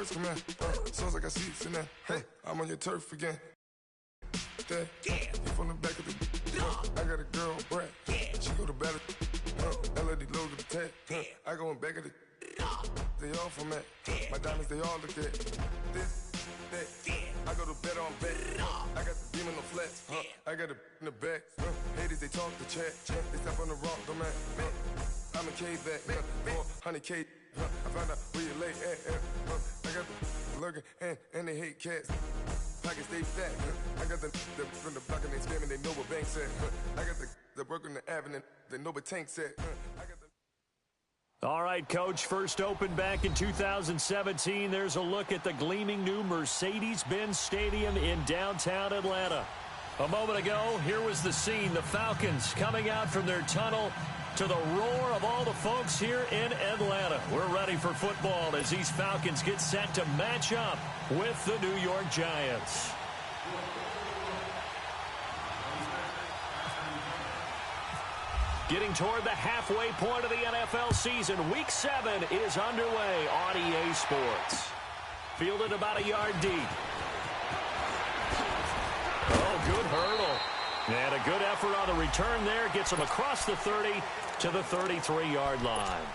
birds come in. Sounds like I see seats in there. Hey, I'm on your turf again. You from the back of the I got a girl, Brad. She go to battle. LED logo the tag. I go in back of the they all from that. My diamonds, they all look at this, that. I go to bed on bed. I got the demon on flats. I got it in the back. Haters, they talk the chat. They step on the rock, the man. I'm a K back. 400K. I found out where you lay at. I got the lurking and they hate cats. Pockets stay fat. I got the from the block and they scamming. They know what banks at. I got the work on the avenue. They know what tanks at. I got the All right, Coach, first opened back in 2017. There's a look at the gleaming new Mercedes-Benz Stadium in downtown Atlanta. A moment ago, here was the scene. The Falcons coming out from their tunnel to the roar of all the folks here in Atlanta. We're ready for football as these Falcons get set to match up with the New York Giants. Getting toward the halfway point of the NFL season. Week 7 is underway on EA Sports. Fielded about a yard deep. Oh, good hurdle. And a good effort on the return there. Gets him across the 30 to the 33-yard line.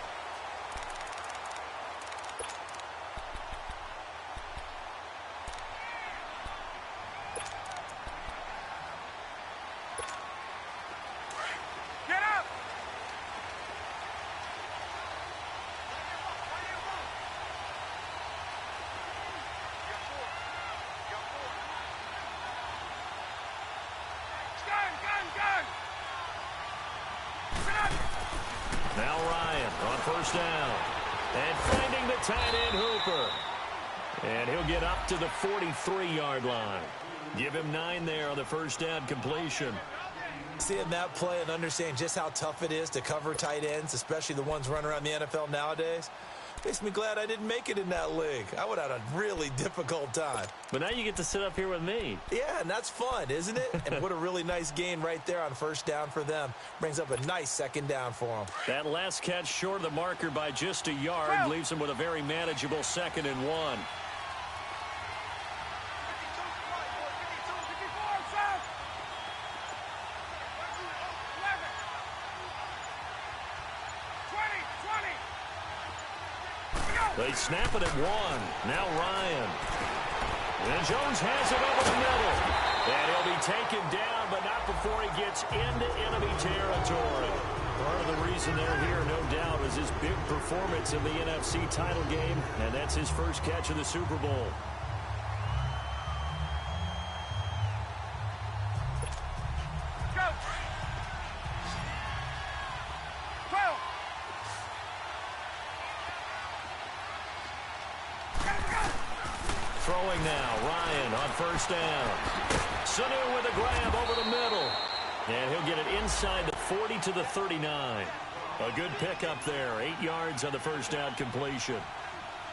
Now Ryan on first down. And finding the tight end Hooper. And he'll get up to the 43-yard line. Give him 9 there on the first down completion. Seeing that play and understanding just how tough it is to cover tight ends, especially the ones running around the NFL nowadays, makes me glad I didn't make it in that league. I would have had a really difficult time. But now you get to sit up here with me. Yeah, and that's fun, isn't it? And what a really nice gain right there on first down for them. Brings up a nice second down for them. That last catch short of the marker by just a yard leaves them with a very manageable 2nd and 1. They snap it at 1. Now Ryan. And Jones has it over the middle. And he'll be taken down, but not before he gets into enemy territory. Part of the reason they're here, no doubt, is his big performance in the NFC title game, and that's his first catch of the Super Bowl. Throwing now, Ryan on first down. Sanu with a grab over the middle. And he'll get it inside the 40 to the 39. A good pickup there, 8 yards on the first down completion.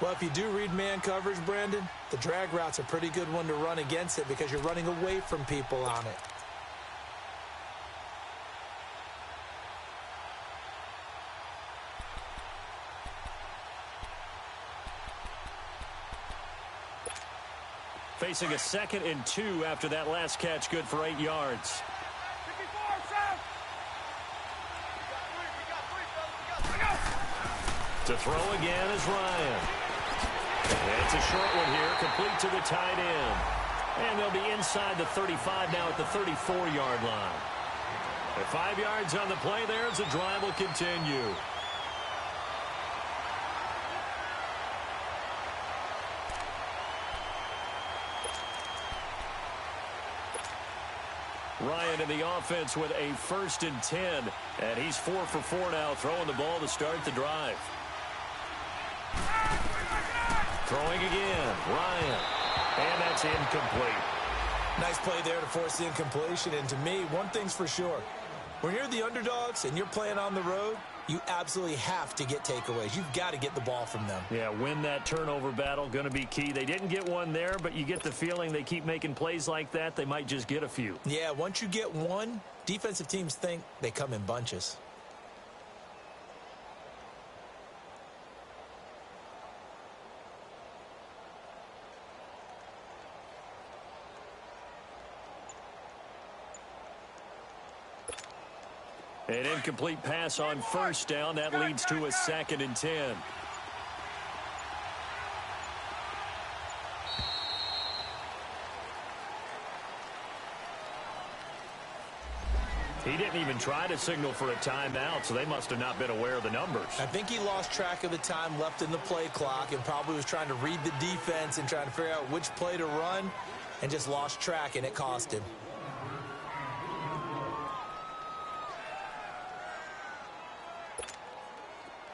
Well, if you do read man coverage, Brandon, the drag route's a pretty good one to run against it because you're running away from people on it. Facing a 2nd and 2 after that last catch, good for 8 yards. To throw again is Ryan. And it's a short one here, complete to the tight end. And they'll be inside the 35 now at the 34-yard line. At 5 yards on the play there as the drive will continue. Ryan in the offense with a 1st and 10. And he's 4 for 4 now, throwing the ball to start the drive. Throwing again, Ryan. And that's incomplete. Nice play there to force the incompletion. And to me, one thing's for sure. When you're the underdogs and you're playing on the road, you absolutely have to get takeaways. You've got to get the ball from them. Yeah, win that turnover battle, going to be key. They didn't get one there, but you get the feeling they keep making plays like that, they might just get a few. Yeah, once you get one, defensive teams think they come in bunches. An incomplete pass on first down. That leads to a 2nd and 10. He didn't even try to signal for a timeout, so they must have not been aware of the numbers. I think he lost track of the time left in the play clock and probably was trying to read the defense and trying to figure out which play to run and just lost track, and it cost him.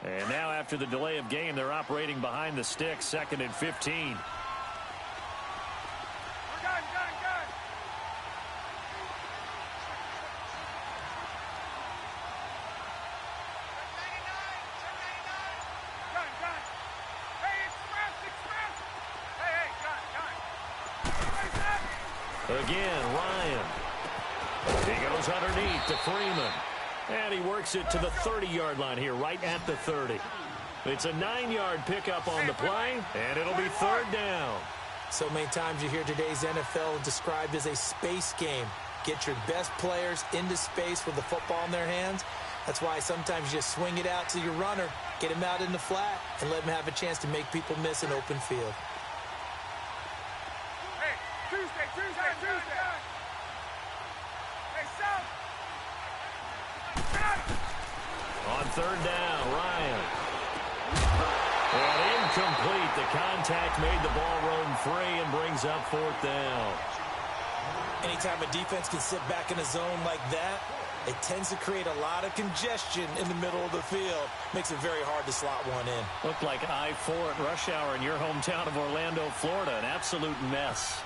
And now after the delay of game, they're operating behind the sticks, 2nd and 15. Again, Ryan. He goes underneath to Freeman. And he works it to the 30-yard line here, right at the 30. It's a 9-yard pickup on the play, and it'll be 3rd down. So many times you hear today's NFL described as a space game. Get your best players into space with the football in their hands. That's why sometimes you just swing it out to your runner, get him out in the flat, and let him have a chance to make people miss an open field. On 3rd down, Ryan. And incomplete. The contact made the ball roam free and brings up 4th down. Anytime a defense can sit back in a zone like that, it tends to create a lot of congestion in the middle of the field. Makes it very hard to slot one in. Looked like I-4 at rush hour in your hometown of Orlando, Florida. An absolute mess.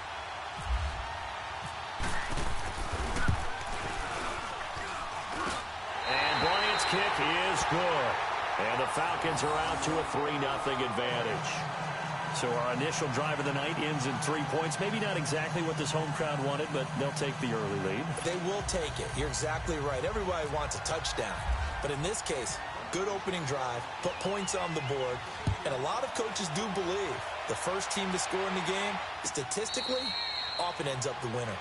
Bryant's kick is good. And the Falcons are out to a 3-0 advantage. So our initial drive of the night ends in 3 points. Maybe not exactly what this home crowd wanted, but they'll take the early lead. They will take it. You're exactly right. Everybody wants a touchdown. But in this case, good opening drive, put points on the board. And a lot of coaches do believe the first team to score in the game, statistically, often ends up the winner.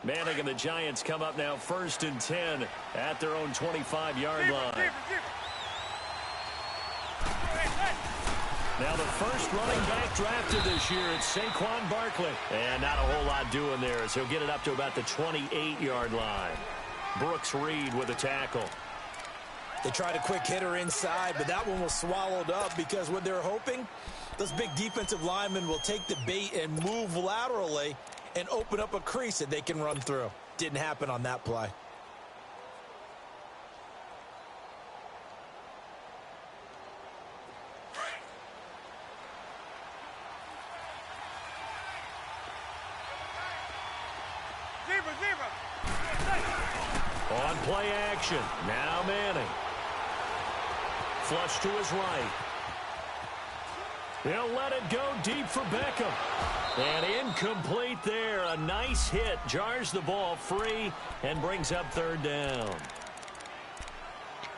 Manning and the Giants come up now 1st and 10 at their own 25-yard line. Now the first running back drafted this year, it's Saquon Barkley. And not a whole lot doing there as he'll get it up to about the 28-yard line. Brooks Reed with a tackle. They tried a quick hitter inside, but that one was swallowed up because what they're hoping, those big defensive linemen will take the bait and move laterally and open up a crease that they can run through. Didn't happen on that play. On play action, now Manning. Flush to his right. He'll let it go deep for Beckham. And incomplete there. A nice hit. Jars the ball free and brings up 3rd down.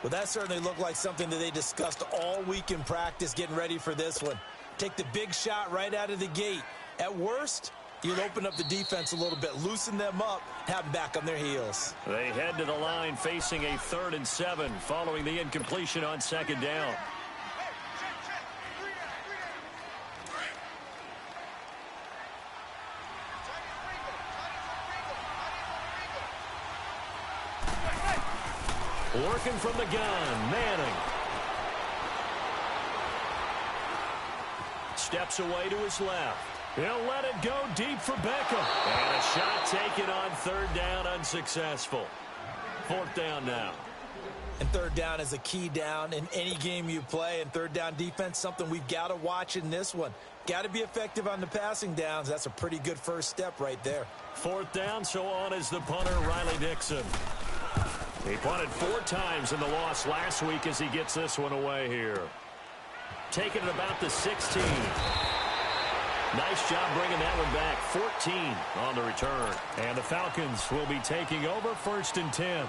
Well, that certainly looked like something that they discussed all week in practice getting ready for this one. Take the big shot right out of the gate. At worst, you'll open up the defense a little bit, loosen them up, have them back on their heels. They head to the line facing a 3rd and 7 following the incompletion on 2nd down. Working from the gun, Manning. Steps away to his left. He'll let it go deep for Beckham. And a shot taken on 3rd down, unsuccessful. 4th down now. And third down is a key down in any game you play. And third down defense, something we've got to watch in this one. Got to be effective on the passing downs. That's a pretty good first step right there. Fourth down, so on is the punter, Riley Dixon. He punted 4 times in the loss last week as he gets this one away here. Taking it about the 16. Nice job bringing that one back. 14 on the return. And the Falcons will be taking over 1st and 10.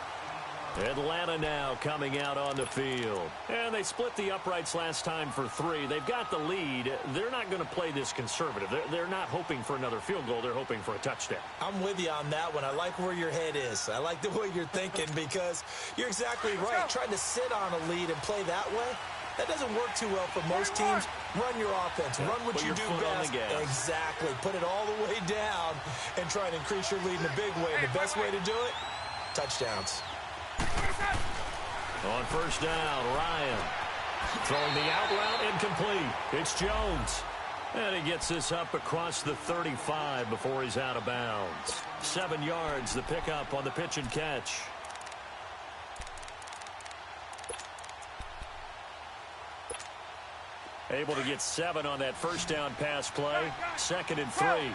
Atlanta now coming out on the field. And they split the uprights last time for 3. They've got the lead. They're not going to play this conservative. They're not hoping for another field goal. They're hoping for a touchdown. I'm with you on that one. I like where your head is. I like the way you're thinking because you're exactly right. Trying to sit on a lead and play that way, that doesn't work too well for most teams. Run your offense. Run what you do best. Exactly. Put it all the way down and try and increase your lead in a big way. And the best way to do it, touchdowns. On first down, Ryan throwing the out route, incomplete. It's Jones. And he gets this up across the 35 before he's out of bounds. 7 yards, the pickup on the pitch and catch. Able to get 7 on that first down pass play. 2nd and 3.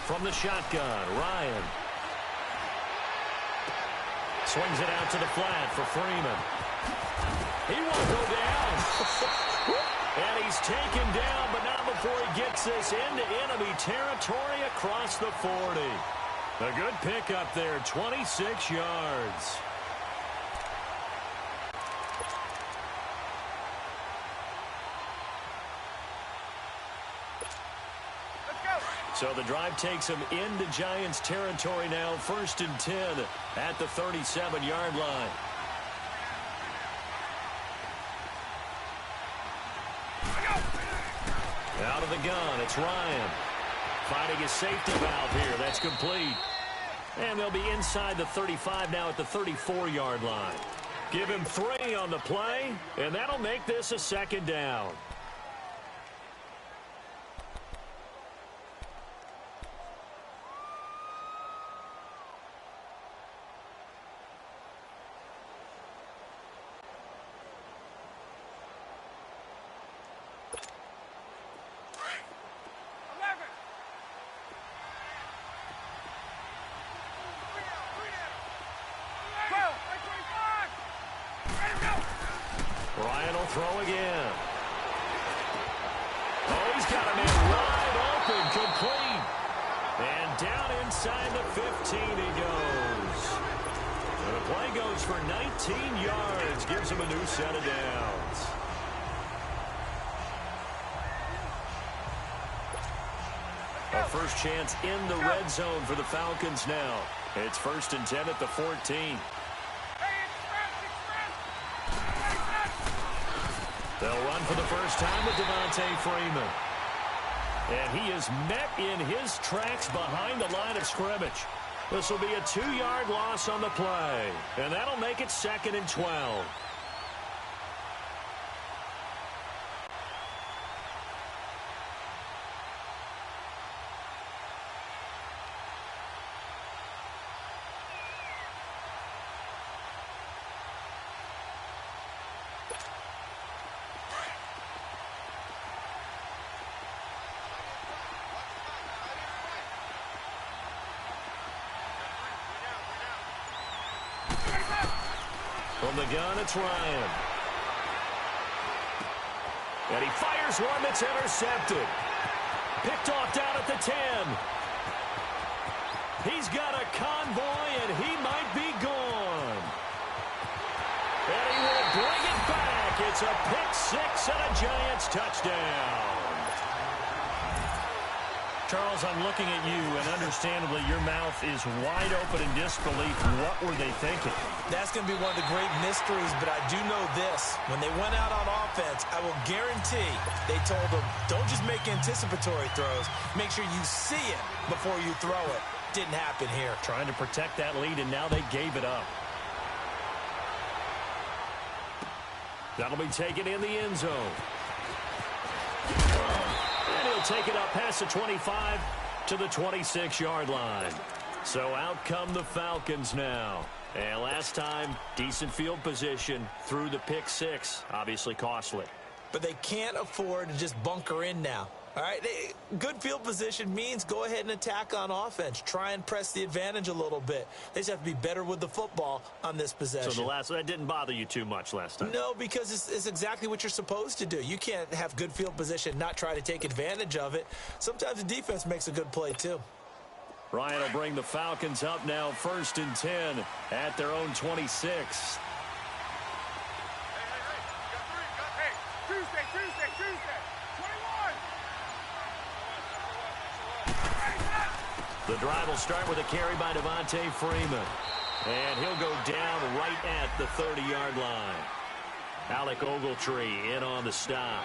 From the shotgun, Ryan. Swings it out to the flat for Freeman. He won't go down. And he's taken down, but not before he gets this into enemy territory across the 40. A good pickup there, 26 yards. So the drive takes him into Giants territory now. 1st and 10 at the 37-yard line. Out of the gun, it's Ryan. Finding his safety valve here. That's complete. And they'll be inside the 35 now at the 34-yard line. Give him 3 on the play, and that'll make this a 2nd down. Ryan will throw again. Oh, he's got a man wide open, complete. And down inside the 15 he goes. And the play goes for 19 yards, gives him a new set of downs. A first chance in the red zone for the Falcons now. It's 1st and 10 at the 14. They'll run for the first time with Devontae Freeman. And he is met in his tracks behind the line of scrimmage. This will be a 2-yard loss on the play. And that'll make it 2nd and 12. From the gun, it's Ryan. And he fires one that's intercepted. Picked off down at the 10. He's got a convoy, and he might be gone. And he will bring it back. It's a pick-6 and a Giants touchdown. Charles, I'm looking at you, and understandably, your mouth is wide open in disbelief. What were they thinking? That's going to be one of the great mysteries, but I do know this. When they went out on offense, I will guarantee they told them, don't just make anticipatory throws. Make sure you see it before you throw it. Didn't happen here. Trying to protect that lead, and now they gave it up. That'll be taken in the end zone. And he'll take it up past the 25 to the 26-yard line. So out come the Falcons now. And last time, decent field position through the pick six. Obviously costly. But they can't afford to just bunker in now. All right, good field position means go ahead and attack on offense. Try and press the advantage a little bit. They just have to be better with the football on this possession. So that didn't bother you too much last time? No, because it's exactly what you're supposed to do. You can't have good field position, not try to take advantage of it. Sometimes the defense makes a good play too. Ryan will bring the Falcons up now 1st and 10 at their own 26. The drive will start with a carry by Devontae Freeman. And he'll go down right at the 30-yard line. Alec Ogletree in on the stop.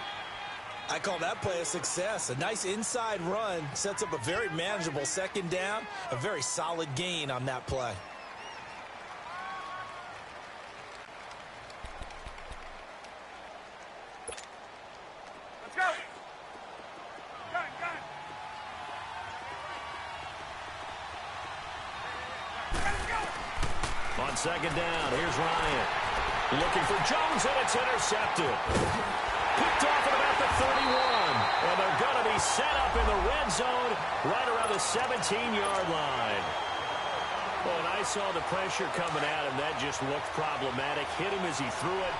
I call that play a success. A nice inside run sets up a very manageable second down. A very solid gain on that play. Let's go. Got it. On second down, here's Ryan. Looking for Jones, and it's intercepted. Picked off at about the 31. And they're going to be set up in the red zone right around the 17-yard line. Well, and I saw the pressure coming at him. That just looked problematic. Hit him as he threw it,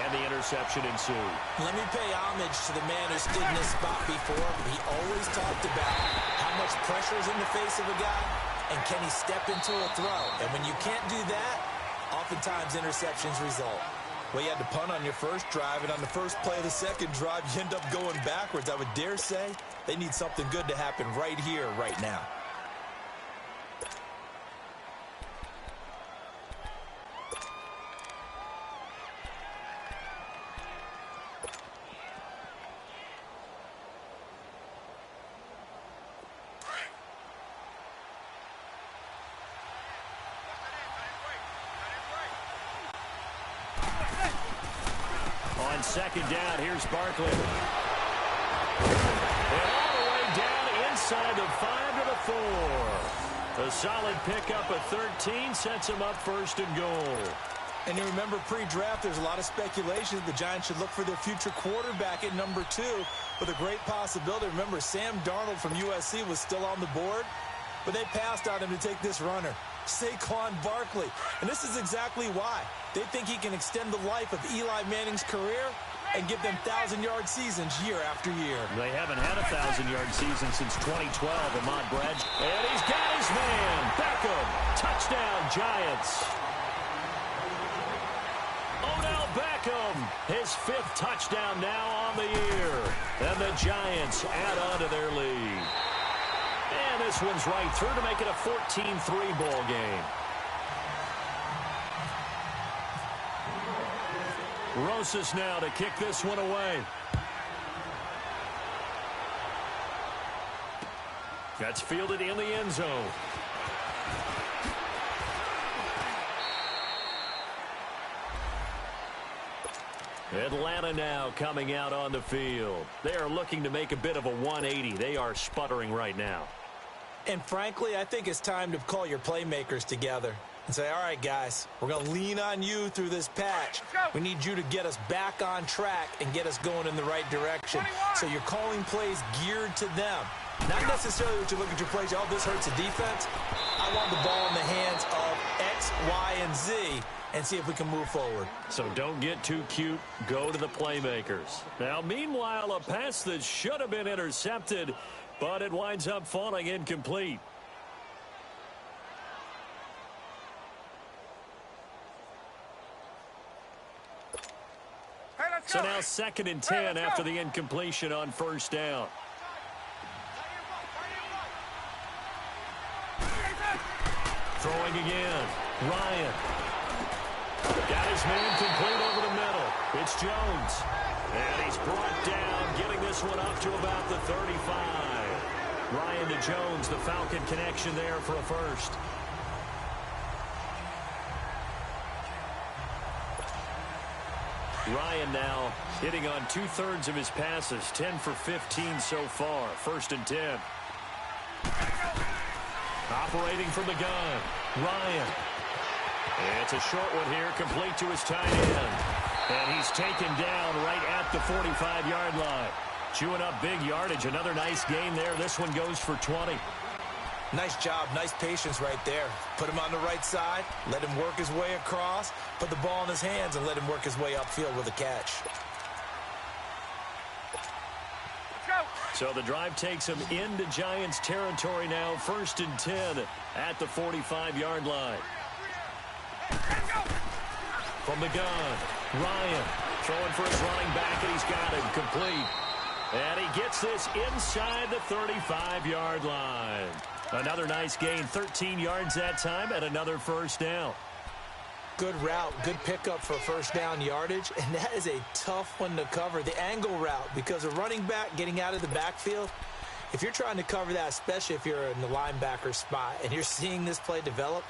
and the interception ensued. Let me pay homage to the man who stood in this spot before. He always talked about how much pressure is in the face of a guy, and can he step into a throw. And when you can't do that, oftentimes interceptions result. Well, you had to punt on your first drive, and on the first play of the second drive, you end up going backwards. I would dare say they need something good to happen right here, right now. On second down, here's Barkley. And all the way down inside the 5 to the 4. A solid pickup of 13 sets him up 1st and goal. And you remember pre-draft, there's a lot of speculation the Giants should look for their future quarterback at number 2 with a great possibility. Remember, Sam Darnold from USC was still on the board, but they passed on him to take this runner, Saquon Barkley. And this is exactly why. They think he can extend the life of Eli Manning's career and give them 1,000-yard seasons year after year. They haven't had a 1,000-yard season since 2012, Ahmad Bradge. And he's got his man, Beckham. Touchdown, Giants. Odell Beckham, his 5th touchdown now on the year. And the Giants add on to their lead. And this one's right through to make it a 14-3 ball game. Rosas now to kick this one away. That's fielded in the end zone. Atlanta now coming out on the field. They are looking to make a bit of a 180. They are sputtering right now. And frankly, I think it's time to call your playmakers together and say, all right, guys, we're going to lean on you through this patch. We need you to get us back on track and get us going in the right direction. So you're calling plays geared to them. Not necessarily what you look at your plays, oh, this hurts the defense. I want the ball in the hands of X, Y, and Z and see if we can move forward. So don't get too cute. Go to the playmakers. Now, meanwhile, a pass that should have been intercepted, but it winds up falling incomplete. So now 2nd and 10 after the incompletion on 1st down. Throwing again. Ryan. Got his man complete over the middle. It's Jones. And he's brought down, getting this one up to about the 35. Ryan to Jones, the Falcon connection there for a first. Ryan now hitting on 2/3 of his passes, 10 for 15 so far. 1st and 10. Operating from the gun, Ryan. It's a short one here, complete to his tight end. And he's taken down right at the 45-yard line. Chewing up big yardage. Another nice gain there. This one goes for 20. Nice job. Nice patience right there. Put him on the right side. Let him work his way across. Put the ball in his hands and let him work his way upfield with a catch. So the drive takes him into Giants territory now. 1st and 10 at the 45-yard line. From the gun, Ryan throwing for his running back, and he's got him complete. And he gets this inside the 35-yard line. Another nice gain, 13 yards that time, and another first down. Good route, good pickup for first down yardage, and that is a tough one to cover, the angle route, because a running back getting out of the backfield, if you're trying to cover that, especially if you're in the linebacker spot and you're seeing this play develop,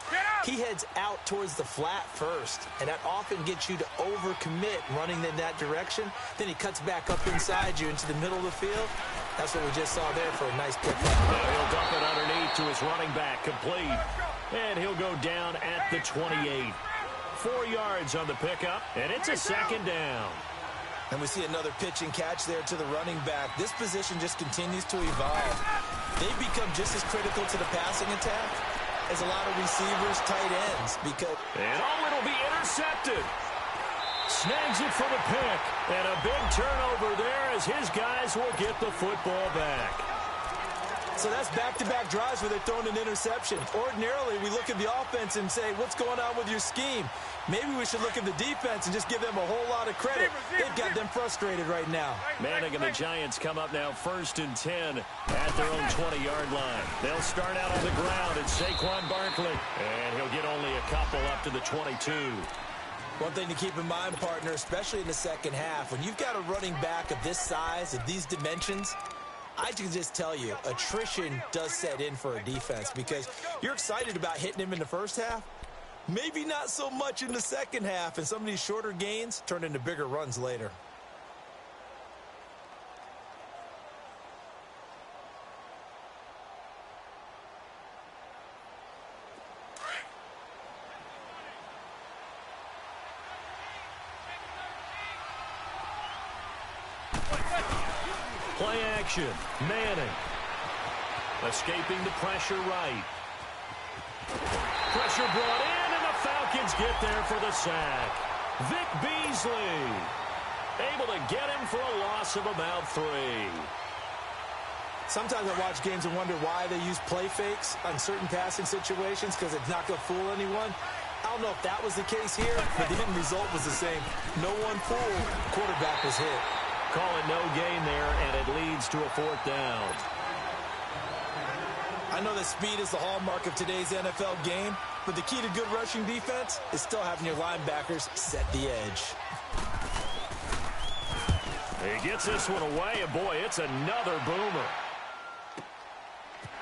he heads out towards the flat first, and that often gets you to overcommit running in that direction. Then he cuts back up inside you into the middle of the field. That's what we just saw there for a nice pickup. Now he'll dump it underneath to his running back, complete. And he'll go down at the 28. 4 yards on the pickup, and it's a second down. And we see another pitch and catch there to the running back. This position just continues to evolve. They've become just as critical to the passing attack as a lot of receivers, tight ends. And it'll be intercepted. Snags it for the pick. And a big turnover there as his guys will get the football back. So that's back-to-back drives where they're throwing an interception. Ordinarily, we look at the offense and say, what's going on with your scheme? Maybe we should look at the defense and just give them a whole lot of credit. They've got them frustrated right now. Manning and the Giants come up now 1st and 10 at their own 20-yard line. They'll start out on the ground. It's Saquon Barkley. And he'll get only a couple up to the 22. One thing to keep in mind, partner, especially in the second half, when you've got a running back of this size, of these dimensions, I can just tell you, attrition does set in for a defense because you're excited about hitting him in the first half. Maybe not so much in the second half, and some of these shorter gains turn into bigger runs later. Play action. Manning. Escaping the pressure right. Pressure brought in, and the Falcons get there for the sack. Vic Beasley able to get him for a loss of about 3. Sometimes I watch games and wonder why they use play fakes on certain passing situations because it's not going to fool anyone. I don't know if that was the case here, but the end result was the same. No one fooled. Quarterback was hit. Call it no gain there, and it leads to a 4th down. I know that speed is the hallmark of today's NFL game, but the key to good rushing defense is still having your linebackers set the edge. He gets this one away, and boy, it's another boomer.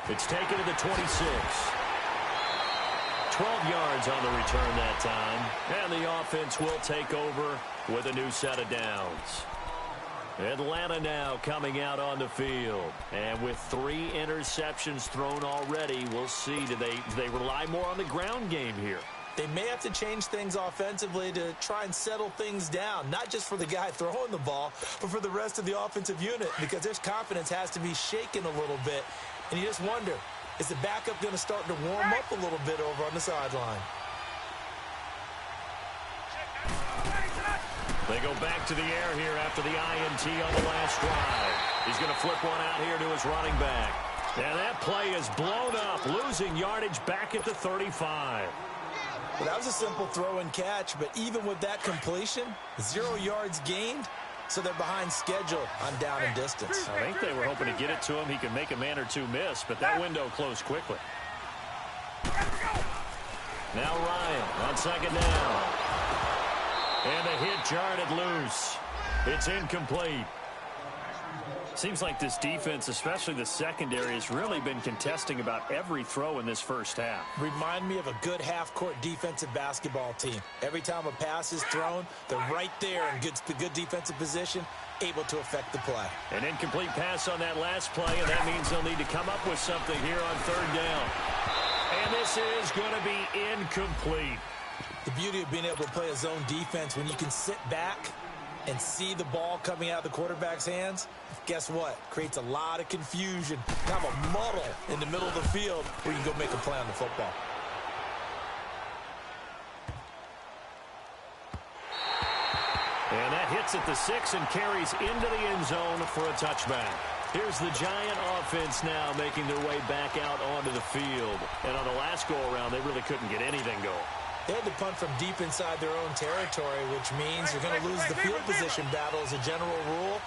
It's taken to the 26. 12 yards on the return that time, and the offense will take over with a new set of downs. Atlanta now coming out on the field. And with 3 interceptions thrown already, we'll see. Do they rely more on the ground game here? They may have to change things offensively to try and settle things down, not just for the guy throwing the ball, but for the rest of the offensive unit, because their confidence has to be shaken a little bit. And you just wonder, is the backup going to start to warm up a little bit over on the sideline? They go back to the air here after the INT on the last drive. He's going to flip one out here to his running back. And that play is blown up, losing yardage back at the 35. Well, that was a simple throw and catch, but even with that completion, 0 yards gained, so they're behind schedule on down and distance. I think they were hoping to get it to him. He could make a man or two miss, but that window closed quickly. Now Ryan on 2nd down. And the hit jarred it loose. It's incomplete. Seems like this defense, especially the secondary, has really been contesting about every throw in this first half. Remind me of a good half-court defensive basketball team. Every time a pass is thrown, they're right there in good defensive position, able to affect the play. An incomplete pass on that last play, and that means they'll need to come up with something here on 3rd down. And this is going to be incomplete. The beauty of being able to play a zone defense when you can sit back and see the ball coming out of the quarterback's hands, guess what? Creates a lot of confusion, kind of a muddle in the middle of the field where you can go make a play on the football. And that hits at the 6 and carries into the end zone for a touchback. Here's the Giant offense now making their way back out onto the field. And on the last go-around, they really couldn't get anything going. They had to punt from deep inside their own territory, which means you're going to lose the field position battle as a general rule.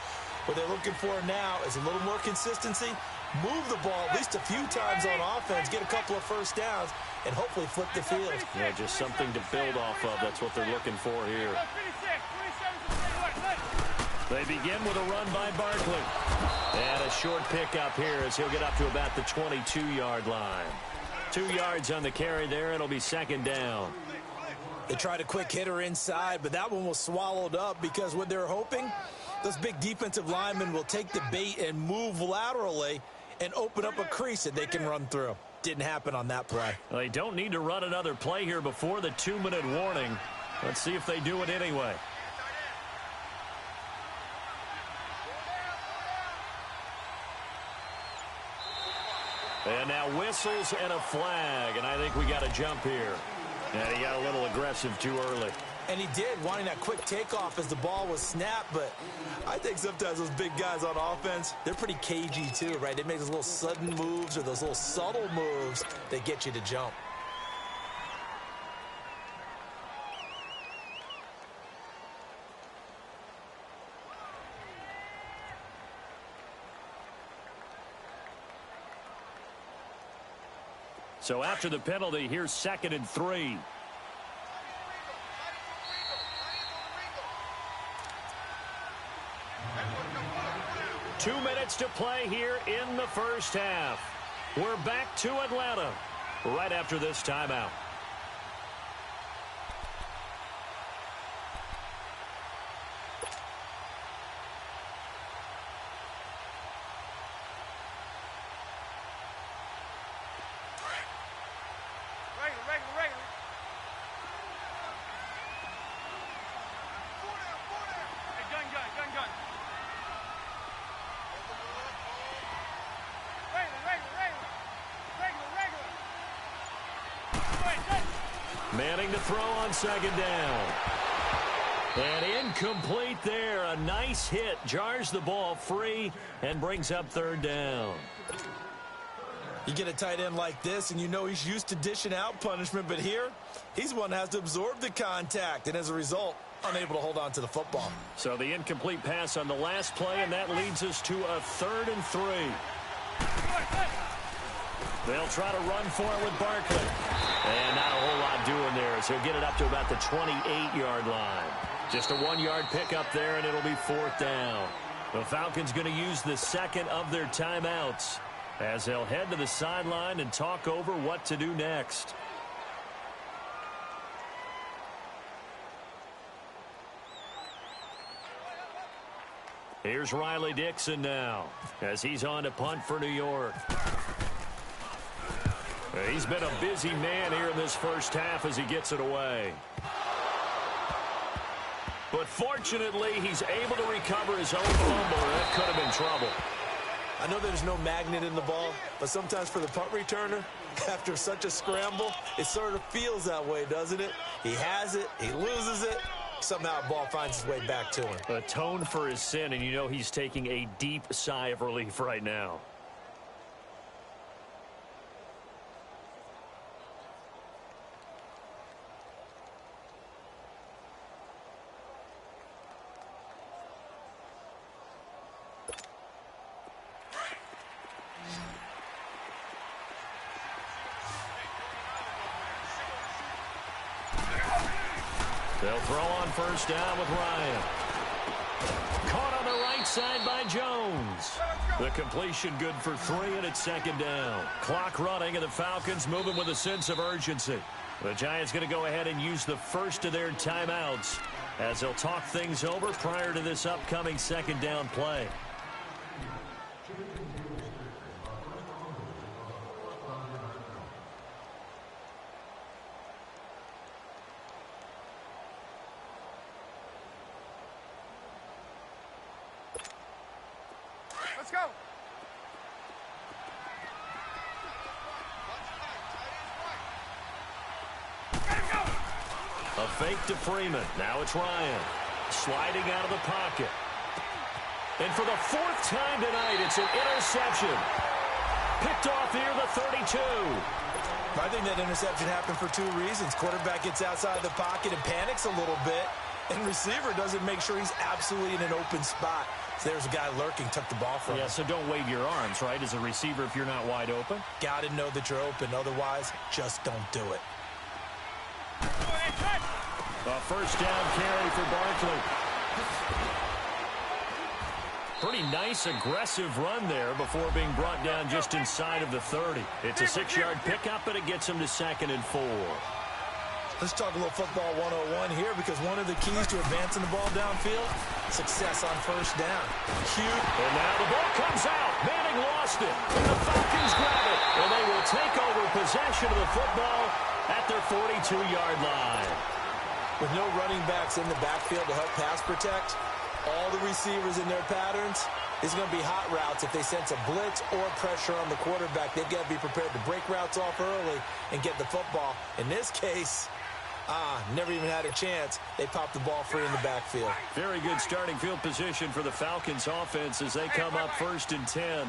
What they're looking for now is a little more consistency, move the ball at least a few times on offense, get a couple of first downs, and hopefully flip the field. Yeah, just something to build off of. That's what they're looking for here. They begin with a run by Barkley. And a short pickup here as he'll get up to about the 22-yard line. 2 yards on the carry there. It'll be second down. They tried a quick hitter inside, but that one was swallowed up because what they're hoping, those big defensive linemen will take the bait and move laterally and open up a crease that they can run through. Didn't happen on that play. Well, they don't need to run another play here before the 2-minute warning. Let's see if they do it anyway. And now whistles and a flag, and I think we got a jump here. And he got a little aggressive too early. And he did, wanting that quick takeoff as the ball was snapped, but I think sometimes those big guys on offense, they're pretty cagey too, right? They make those little sudden moves or those little subtle moves that get you to jump. So after the penalty, here's 2nd and 3. Two minutes to play here in the first half. We're back to Atlanta right after this timeout. Manning to throw on second down. And incomplete there. A nice hit. Jars the ball free and brings up third down. You get a tight end like this, and you know he's used to dishing out punishment, but here, he's one that has to absorb the contact, and as a result, unable to hold on to the football. So the incomplete pass on the last play, and that leads us to a 3rd and 3. They'll try to run for it with Barkley. And not a whole lot doing there as he'll get it up to about the 28-yard line. Just a 1-yard pickup there, and it'll be 4th down. The Falcons going to use the second of their timeouts as they'll head to the sideline and talk over what to do next. Here's Riley Dixon now as he's on to punt for New York. He's been a busy man here in this first half as he gets it away. But fortunately, he's able to recover his own fumble. That could have been trouble. I know there's no magnet in the ball, but sometimes for the punt returner, after such a scramble, it sort of feels that way, doesn't it? He has it, he loses it, somehow the ball finds its way back to him. Atone for his sin, and you know he's taking a deep sigh of relief right now. They'll throw on first down with Ryan. Caught on the right side by Jones. The completion good for 3, and it's 2nd down. Clock running, and the Falcons moving with a sense of urgency. The Giants going to go ahead and use the first of their timeouts as they'll talk things over prior to this upcoming 2nd down play. Let's go. A fake to Freeman. Now it's Ryan. Sliding out of the pocket. And for the fourth time tonight, it's an interception. Picked off here, the 32. I think that interception happened for two reasons. Quarterback gets outside the pocket and panics a little bit, and receiver doesn't make sure he's absolutely in an open spot. So there's a guy lurking, took the ball from him. Yeah, so don't wave your arms, right, as a receiver if you're not wide open. Got to know that you're open. Otherwise, just don't do it. A first down carry for Barkley. Pretty nice, aggressive run there before being brought down just inside of the 30. It's a 6-yard pickup, but it gets him to 2nd and 4. Let's talk a little football 101 here, because one of the keys to advancing the ball downfield, success on first down. Cute. And now the ball comes out. Manning lost it. And the Falcons grab it. And they will take over possession of the football at their 42-yard line. With no running backs in the backfield to help pass protect, all the receivers in their patterns, is going to be hot routes. If they sense a blitz or pressure on the quarterback, they've got to be prepared to break routes off early and get the football. In this case, never even had a chance. They popped the ball free in the backfield. Very good starting field position for the Falcons offense as they come up 1st and 10.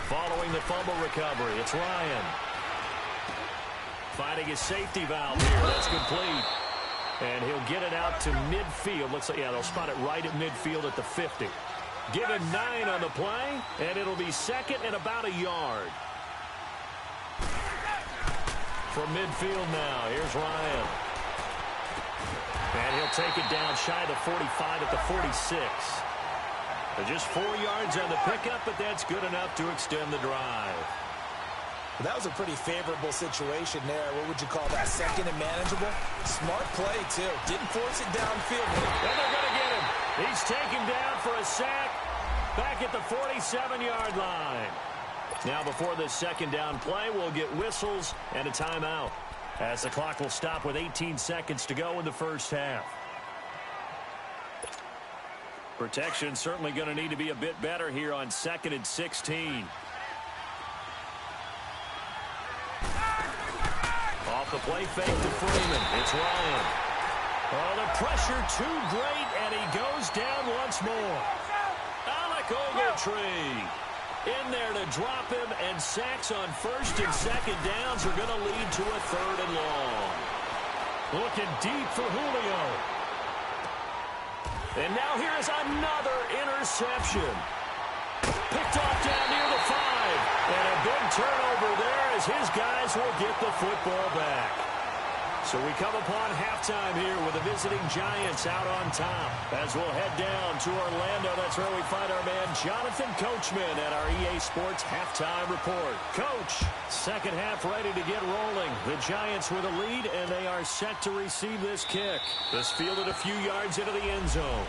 Following the fumble recovery, it's Ryan. Finding his safety valve here. That's complete. And he'll get it out to midfield. Looks like, yeah, they'll spot it right at midfield at the 50. Give him 9 on the play, and it'll be 2nd and about a yard. From midfield now, here's Ryan. And he'll take it down shy of the 45 at the 46. They're just 4 yards on the pickup, but that's good enough to extend the drive. That was a pretty favorable situation there. What would you call that? 2nd and manageable? Smart play, too. Didn't force it downfield. And they're going to get him. He's taken down for a sack back at the 47-yard line. Now, before this 2nd down play, we'll get whistles and a timeout, as the clock will stop with 18 seconds to go in the first half. Protection certainly going to need to be a bit better here on 2nd and 16. Off the play fake to Freeman. It's Ryan. Oh, the pressure too great, and he goes down once more. Alec Ogletree in there to drop him, and sacks on 1st and 2nd downs are going to lead to a 3rd and long. Looking deep for Julio. And now here is another interception. Picked off down near the 5. And a big turnover there as his guys will get the football back. So we come upon halftime here with the visiting Giants out on top. As we'll head down to Orlando, that's where we find our man Jonathan Coachman at our EA Sports Halftime Report. Coach, 2nd half ready to get rolling. The Giants with a lead, and they are set to receive this kick. This fielded a few yards into the end zone.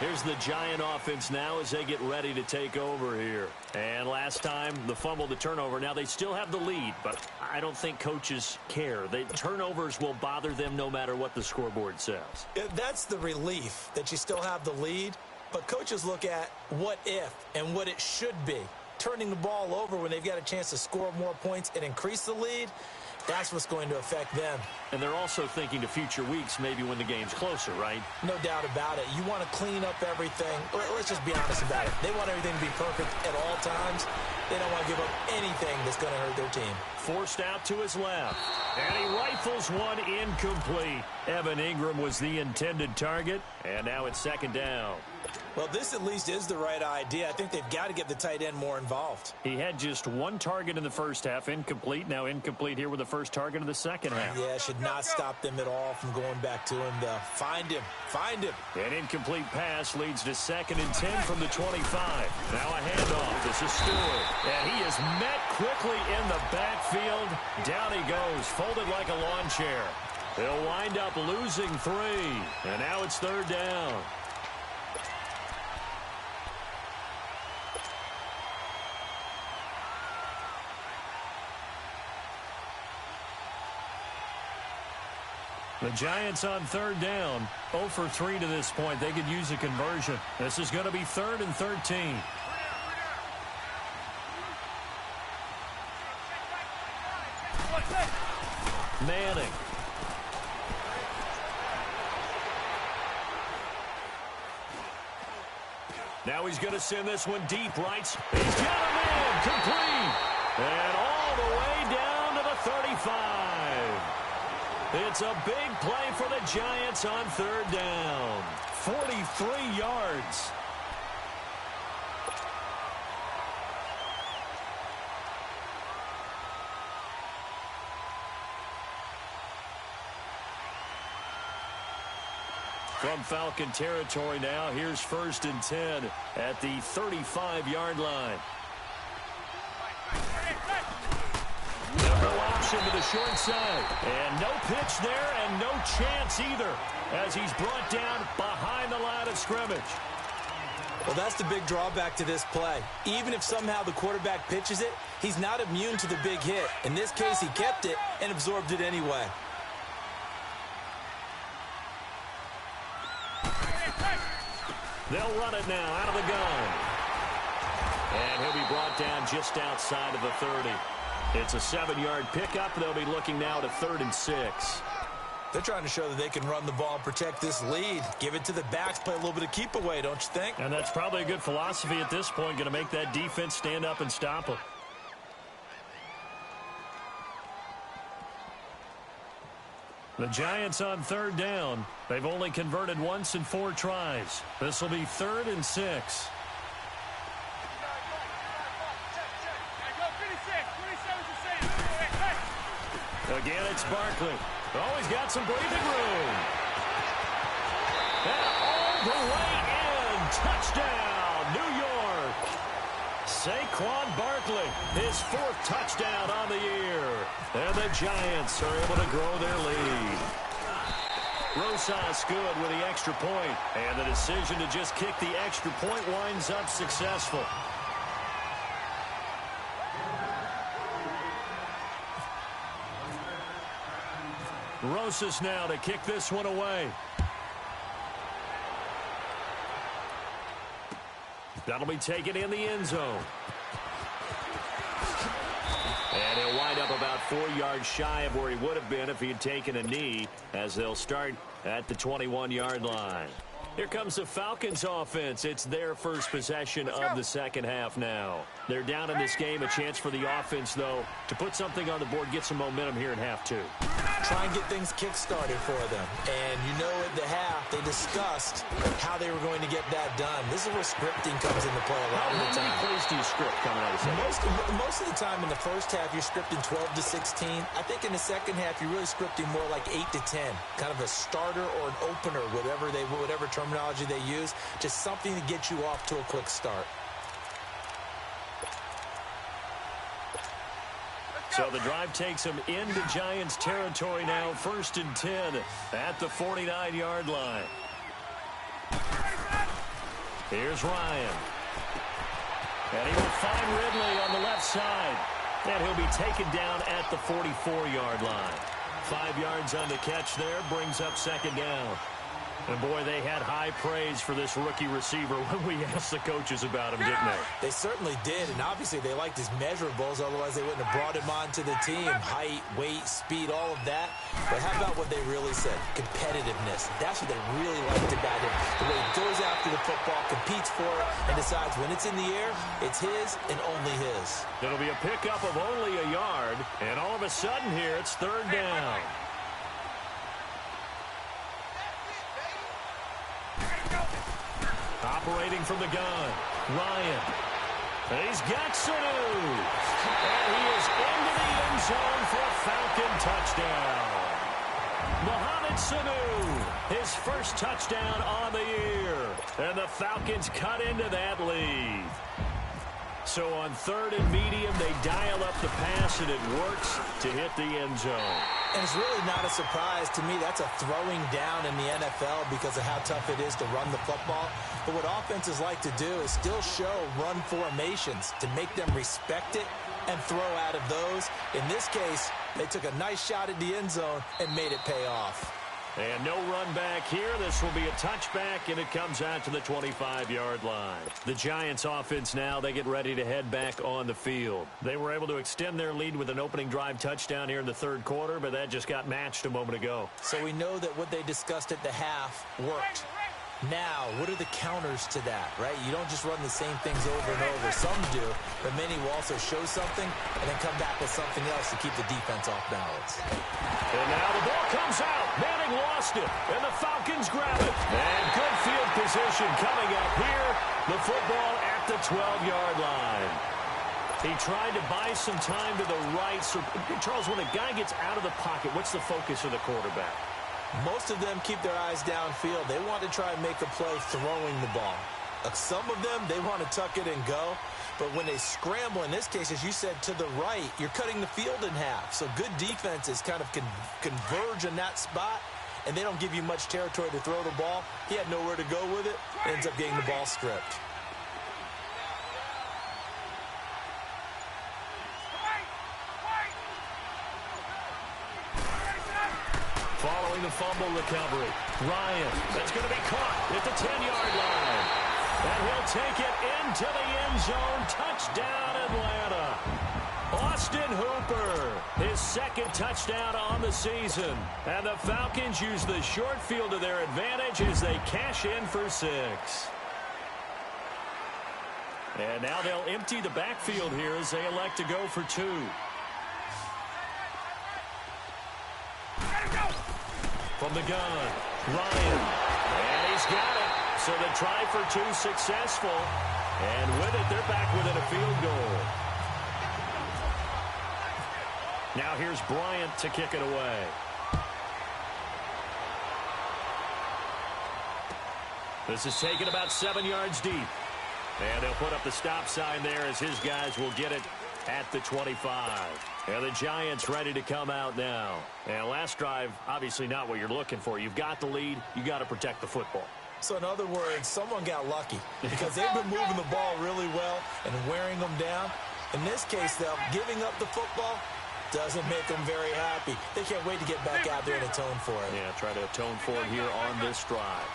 Here's the Giant offense now as they get ready to take over here. And last time, the fumble, the turnover. Now, they still have the lead, but I don't think coaches care. The turnovers will bother them no matter what the scoreboard says. That's the relief, that you still have the lead. But coaches look at what if and what it should be. Turning the ball over when they've got a chance to score more points and increase the lead, that's what's going to affect them. And they're also thinking to future weeks, maybe when the game's closer, right? No doubt about it. You want to clean up everything. Let's just be honest about it. They want everything to be perfect at all times. They don't want to give up anything that's going to hurt their team. Forced out to his left. And he rifles one incomplete. Evan Ingram was the intended target. And now it's 2nd down. Well, this at least is the right idea. I think they've got to get the tight end more involved. He had just 1 target in the first half, incomplete. Now incomplete here with the first target of the second half. Yeah, should not stop them at all from going back to him, though. Find him. Find him. An incomplete pass leads to 2nd and 10 from the 25. Now a handoff. This is Stewart. And he is met quickly in the backfield. Down he goes, folded like a lawn chair. They'll wind up losing 3. And now it's 3rd down. The Giants on third down, 0 for 3 to this point. They could use a conversion. This is going to be 3rd and 13. Manning. Now he's going to send this one deep, right? He's got a man, complete. And all the way down to the 35. It's a big play for the Giants on third down. 43 yards. From Falcon territory now, here's 1st and 10 at the 35-yard line. No option to the short side. And no pitch there and no chance either as he's brought down behind the line of scrimmage. Well, that's the big drawback to this play. Even if somehow the quarterback pitches it, he's not immune to the big hit. In this case, he kept it and absorbed it anyway. They'll run it now out of the gun. And he'll be brought down just outside of the 30. It's a 7-yard pickup. They'll be looking now to 3rd and 6. They're trying to show that they can run the ball and protect this lead. Give it to the backs, play a little bit of keep away, don't you think? And that's probably a good philosophy at this point. Going to make that defense stand up and stop them. The Giants on third down. They've only converted once in 4 tries. This will be 3rd and 6. Again, it's Barkley. Oh, he's got some breathing room. And all the way in. Touchdown, New York. Saquon Barkley, his 4th touchdown on the year. And the Giants are able to grow their lead. Rosas good with the extra point. And the decision to just kick the extra point winds up successful. Rosas now to kick this one away. That'll be taken in the end zone. And he'll wind up about 4 yards shy of where he would have been if he had taken a knee, as they'll start at the 21-yard line. Here comes the Falcons offense. It's their first possession of the second half now. They're down in this game. A chance for the offense, though, to put something on the board, get some momentum here in half 2. Try and get things kick-started for them. And you know at the half, they discussed how they were going to get that done. This is where scripting comes into play a lot of the time. How many plays do you script coming out of the Most of the time in the first half, you're scripting 12 to 16. I think in the second half, you're really scripting more like 8 to 10. Kind of a starter or an opener, whatever terminology they use. Just something to get you off to a quick start. So the drive takes him into Giants territory now. 1st and 10 at the 49-yard line. Here's Ryan. And he will find Ridley on the left side. And he'll be taken down at the 44-yard line. 5 yards on the catch there. Brings up 2nd down. And, boy, they had high praise for this rookie receiver when we asked the coaches about him, didn't they? They certainly did, and obviously they liked his measurables. Otherwise, they wouldn't have brought him onto the team. Height, weight, speed, all of that. But how about what they really said? Competitiveness. That's what they really liked about him. The way he goes after the football, competes for it, and decides when it's in the air, it's his and only his. It'll be a pickup of only a yard, and all of a sudden here, it's 3rd down. Operating from the gun, Ryan. He's got Sanu. And he is into the end zone for a Falcon touchdown. Mohamed Sanu, his first touchdown on the year. And the Falcons cut into that lead. So on 3rd and medium, they dial up the pass, and it works to hit the end zone. And it's really not a surprise to me. That's a throwing down in the NFL because of how tough it is to run the football. But what offenses like to do is still show run formations to make them respect it and throw out of those. In this case, they took a nice shot at the end zone and made it pay off. And no run back here. This will be a touchback, and it comes out to the 25-yard line. The Giants offense now, they get ready to head back on the field. They were able to extend their lead with an opening drive touchdown here in the third quarter, but that just got matched a moment ago. So we know that what they discussed at the half worked. Now, what are the counters to that, right? You don't just run the same things over and over. Some do, but many will also show something and then come back with something else to keep the defense off balance. And now the ball comes out. Manning lost it, and the Falcons grab it. And good field position coming up here. The football at the 12-yard line. He tried to buy some time to the right. So, Charles, when a guy gets out of the pocket, what's the focus of the quarterback? Most of them keep their eyes downfield. They want to try and make a play throwing the ball. Some of them, they want to tuck it and go. But when they scramble, in this case, as you said, to the right, you're cutting the field in half. So good defenses kind of converge in that spot, and they don't give you much territory to throw the ball. He had nowhere to go with it. Ends up getting the ball stripped. Following the fumble recovery, Ryan, that's going to be caught at the 10-yard line. And he'll take it into the end zone. Touchdown, Atlanta. Austin Hooper, his second touchdown on the season. And the Falcons use the short field to their advantage as they cash in for 6. And now they'll empty the backfield here as they elect to go for 2. From the gun, Ryan, and he's got it. So the try for 2 successful, and with it, they're back within a field goal. Now here's Bryant to kick it away. This is taken about 7 yards deep, and they'll put up the stop sign there as his guys will get it at the 25. And the Giants ready to come out now. And last drive, obviously not what you're looking for. You've got the lead. You got to protect the football. So in other words, someone got lucky because they've been moving the ball really well and wearing them down. In this case, though, giving up the football doesn't make them very happy. They can't wait to get back out there and atone for it. Yeah, try to atone for it here on this drive.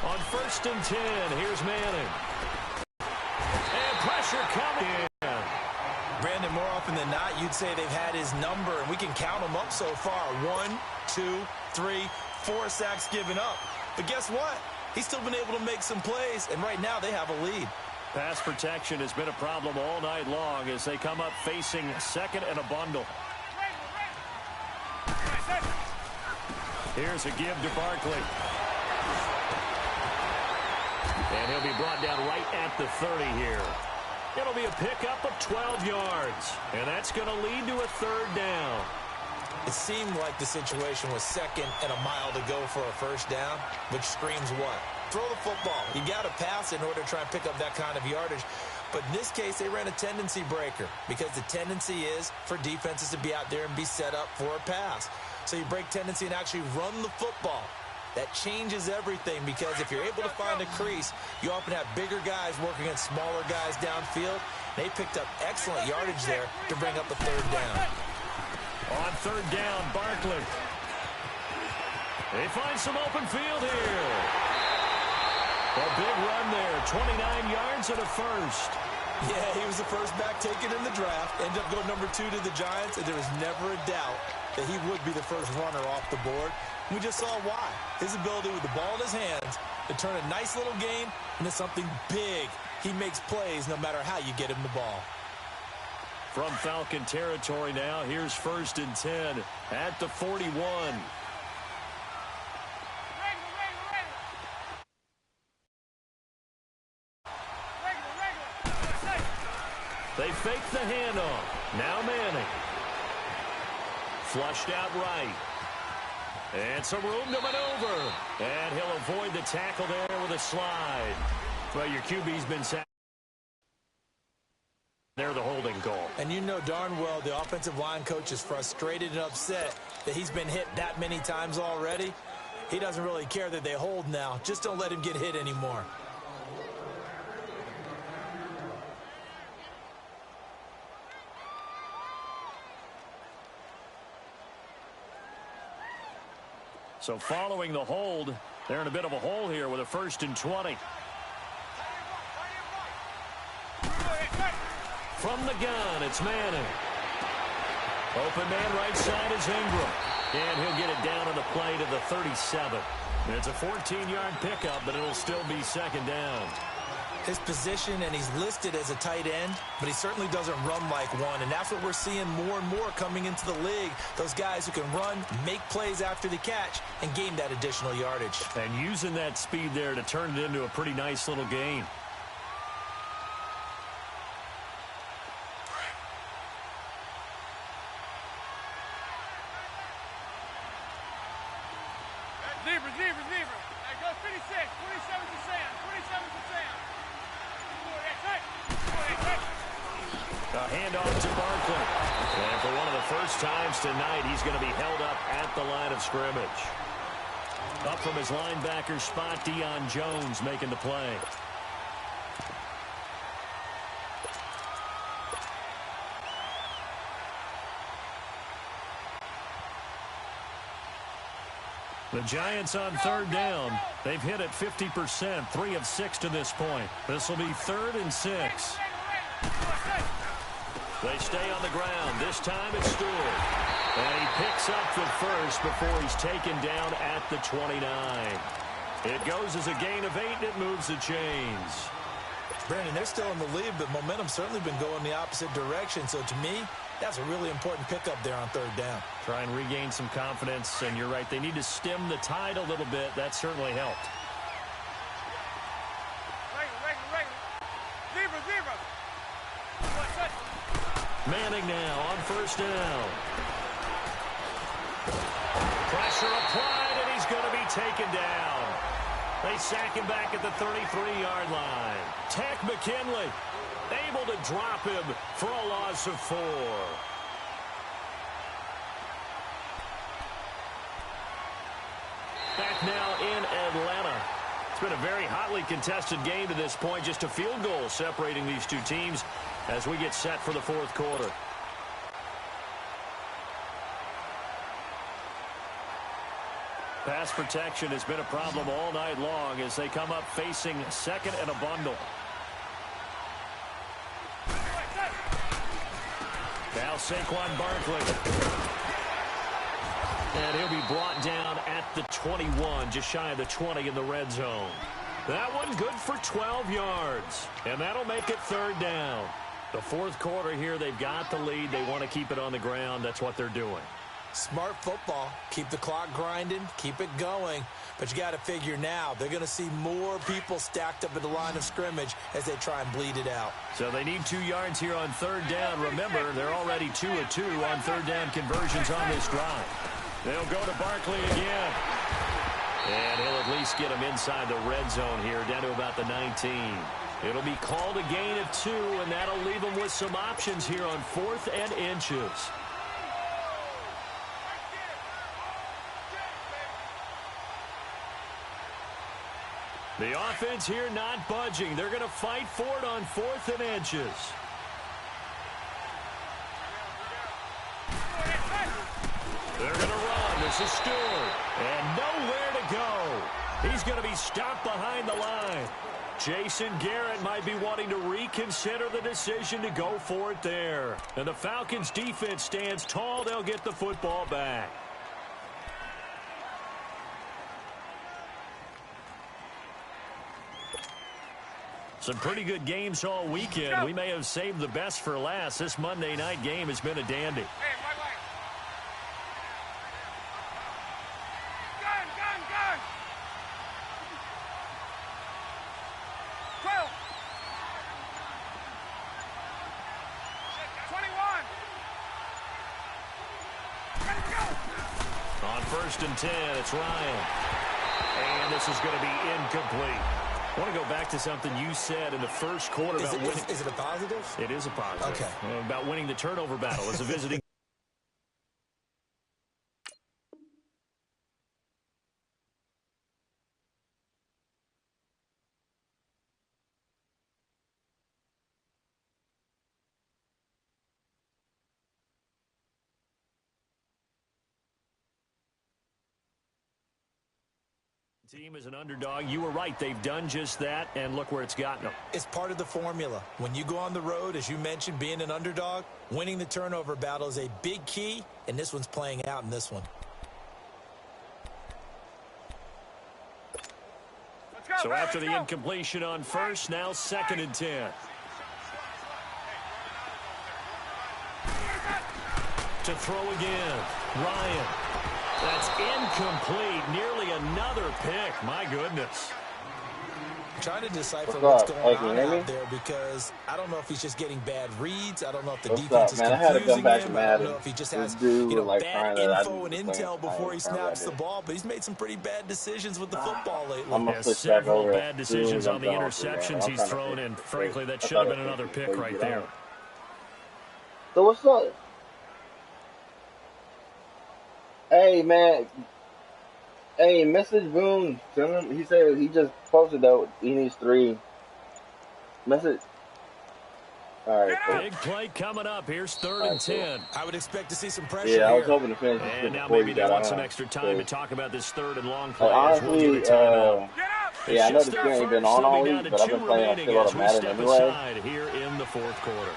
On 1st and 10, here's Manning. And pressure coming in. Brandon, more often than not, you'd say they've had his number, and we can count them up so far. 1, 2, 3, 4 sacks given up. But guess what? He's still been able to make some plays, and right now they have a lead. Pass protection has been a problem all night long as they come up facing second and a bundle. Here's a give to Barkley. And he'll be brought down right at the 30 here. It'll be a pickup of 12 yards, and that's going to lead to a 3rd down. It seemed like the situation was second and a mile to go for a 1st down, which screams what? Throw the football. You got to pass in order to try and pick up that kind of yardage. But in this case, they ran a tendency breaker because the tendency is for defenses to be out there and be set up for a pass. So you break tendency and actually run the football. That changes everything because if you're able to find a crease, you often have bigger guys working against smaller guys downfield. They picked up excellent yardage there to bring up a 3rd down. On 3rd down, Barkley. They find some open field here. A big run there, 29 yards and a 1st. Yeah, he was the first back taken in the draft. Ended up going number 2 to the Giants, and there was never a doubt that he would be the first runner off the board. We just saw why. His ability with the ball in his hands to turn a nice little game into something big. He makes plays no matter how you get him the ball. From Falcon territory now, here's 1st and 10 at the 41. They fake the handoff. Now Manning. Flushed out right. And some room to maneuver. And he'll avoid the tackle there with a slide. Well, your QB's been sacked. They're the holding call. And you know darn well the offensive line coach is frustrated and upset that he's been hit that many times already. He doesn't really care that they hold now. Just don't let him get hit anymore. So following the hold, they're in a bit of a hole here with a 1st and 20. From the gun, it's Manning. Open man right side is Ingram. And he'll get it down on the play to the 37. It's a 14-yard pickup, but it'll still be 2nd down. His position, and he's listed as a tight end, but he certainly doesn't run like one, and that's what we're seeing more and more coming into the league. Those guys who can run, make plays after the catch, and gain that additional yardage. And using that speed there to turn it into a pretty nice little gain. Zebra. Hey, go 56. 27 to Sam. 27 to Sam. A handoff to Barkley. And for one of the first times tonight, he's going to be held up at the line of scrimmage. Up from his linebacker spot, Deion Jones making the play. The Giants on 3rd down. They've hit it 50%, 3 of 6 to this point. This will be 3rd and 6. They stay on the ground. This time it's Stewart. And he picks up the first before he's taken down at the 29. It goes as a gain of 8, and it moves the chains. Brandon, they're still in the lead, but momentum's certainly been going the opposite direction. So to me, that's a really important pickup there on 3rd down. Try and regain some confidence, and you're right. They need to stem the tide a little bit. That certainly helped. Zebra. Manning now on 1st down. Pressure applied, and he's going to be taken down. They sack him back at the 33-yard line. Tech McKinley able to drop him for a loss of 4. Back now in Atlanta. It's been a very hotly contested game to this point. Just a field goal separating these two teams as we get set for the 4th quarter. Pass protection has been a problem all night long as they come up facing 2nd and a bundle. Now Saquon Barkley. And he'll be brought down at the 21, just shy of the 20 in the red zone. That one good for 12 yards. And that'll make it 3rd down. The 4th quarter here, they've got the lead. They want to keep it on the ground. That's what they're doing. Smart football. Keep the clock grinding. Keep it going. But you got to figure now, they're going to see more people stacked up at the line of scrimmage as they try and bleed it out. So they need 2 yards here on 3rd down. Remember, they're already 2 of 2 on 3rd down conversions on this drive. They'll go to Barkley again. And he'll at least get him inside the red zone here, down to about the 19. It'll be called a gain of 2, and that'll leave them with some options here on 4th and inches. The offense here not budging. They're going to fight for it on 4th and inches. They're going to run. This is Stewart. And nowhere to go. He's going to be stopped behind the line. Jason Garrett might be wanting to reconsider the decision to go for it there. And the Falcons defense stands tall. They'll get the football back. Some pretty good games all weekend. We may have saved the best for last. This Monday night game has been a dandy. Hey, right. Gun. 12. 21. Ready to go. On 1st and 10, it's Ryan. And this is going to be incomplete. I want to go back to something you said in the first quarter about winning. Is it a positive? It is a positive. Okay. About winning the turnover battle as a visiting Team is an underdog. You were right. They've done just that, and look where it's gotten them. It's part of the formula. When you go on the road, as you mentioned, being an underdog, winning the turnover battle is a big key, and this one's playing out in this one. So after the incompletion on first, now 2nd and 10. To throw again. Ryan. That's incomplete. Nearly another pick. My goodness. I'm trying to decipher what's going on out there because I don't know if he's just getting bad reads. I don't know if the defense is confusing him. I don't know if he just has bad info and intel before he snaps the ball. But he's made some pretty bad decisions with the football lately. Several bad decisions on the interceptions he's thrown in. Frankly, that should have been another pick right there. So what's up? Hey, man. Hey, message Boone. Tell him, he said he just posted that he needs 3. Message. All right, cool. Big play coming up. Here's 3rd and 10. I would expect to see some pressure here. I was hoping to finish this and now maybe they want some extra time to talk about this 3rd and long play. Honestly, yeah, I know this game ain't been on all week, but I've been playing a shitload of Madden anyway. Here in the 4th quarter.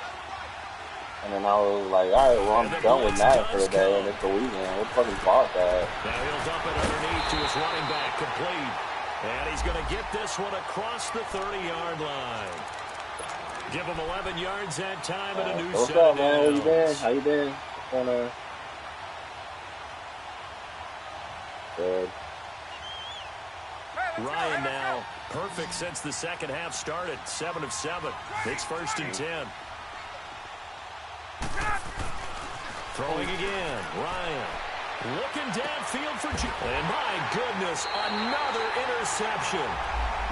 And then I was like, all right, well, I'm done with Madden for the day, and it's the weekend. What fucking fault that? Now he'll dump it underneath to his running back, complete. And he's going to get this one across the 30-yard line. Give him 11 yards that time and a new set. What's up, man? How you been? How you been? Good. Ryan now, perfect since the second half started. 7 of 7. It's 1st and 10. Throwing again, Ryan. Looking downfield for and my goodness, another interception.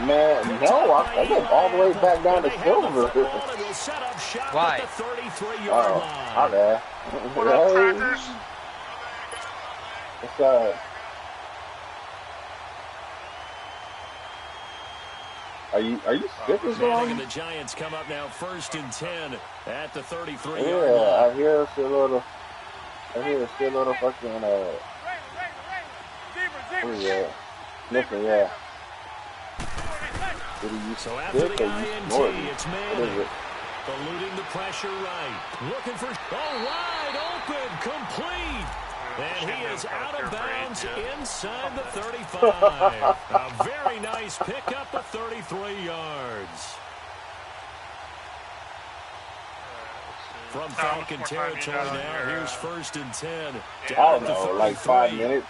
Man, no, I went all the way back down to Silver. Why? Oh, my bad. What's up? Are you sick or something? The Giants come up now 1st and 10 at the 33-yard line. Yeah, I hear a shitload of fucking Listen, yeah. So after the INT, it's Manning. Eluding the pressure right. Looking for wide open, complete. And he is out of bounds inside the 35. A very nice pickup of 33 yards. From Falcon territory now, here's 1st and 10. I don't know, like 5 minutes.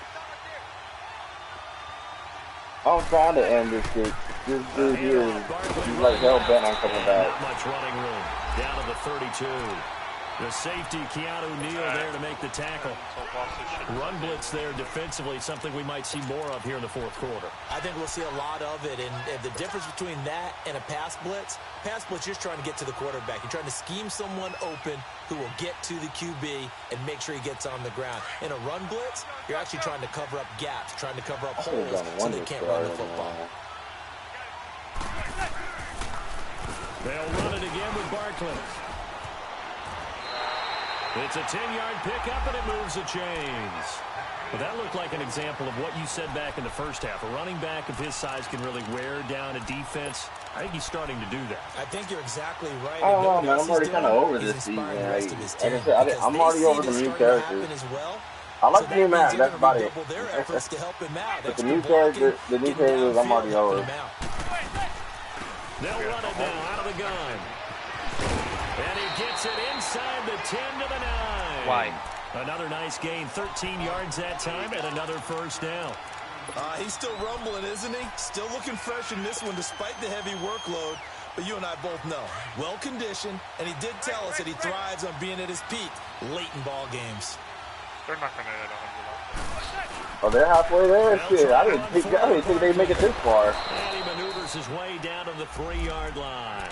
I'm trying to end this shit. This dude here is like hell bent on coming back. Not much running room. Down to the 32. The safety, Keanu Neal, there to make the tackle. Run blitz there defensively, something we might see more of here in the 4th quarter. I think we'll see a lot of it, and the difference between that and a pass blitz, you're just trying to get to the quarterback. You're trying to scheme someone open who will get to the QB and make sure he gets on the ground. In a run blitz, you're actually trying to cover up gaps, trying to cover up holes so they can't run the football. They'll run it again with Barkley. It's a 10-yard pickup, and it moves the chains. Well, that looked like an example of what you said back in the first half. A running back of his size can really wear down a defense. I think he's starting to do that. I think you're exactly right. I don't know, man. I'm already kind of over this season. I'm already over the new characters. I like the new man. That's about it. But the new characters, I'm already over. They'll run it now out of the gun. And he gets it inside the 10 to the 9. Why? Another nice gain, 13 yards that time, and another 1st down. He's still rumbling, isn't he? Still looking fresh in this one despite the heavy workload. But you and I both know, well-conditioned, and he did tell us that he thrives on being at his peak late in ball games. They're not going to hit 100. Oh, they're halfway there? Shit, I didn't think they'd make it this far. And he maneuvers his way down to the 3-yard line.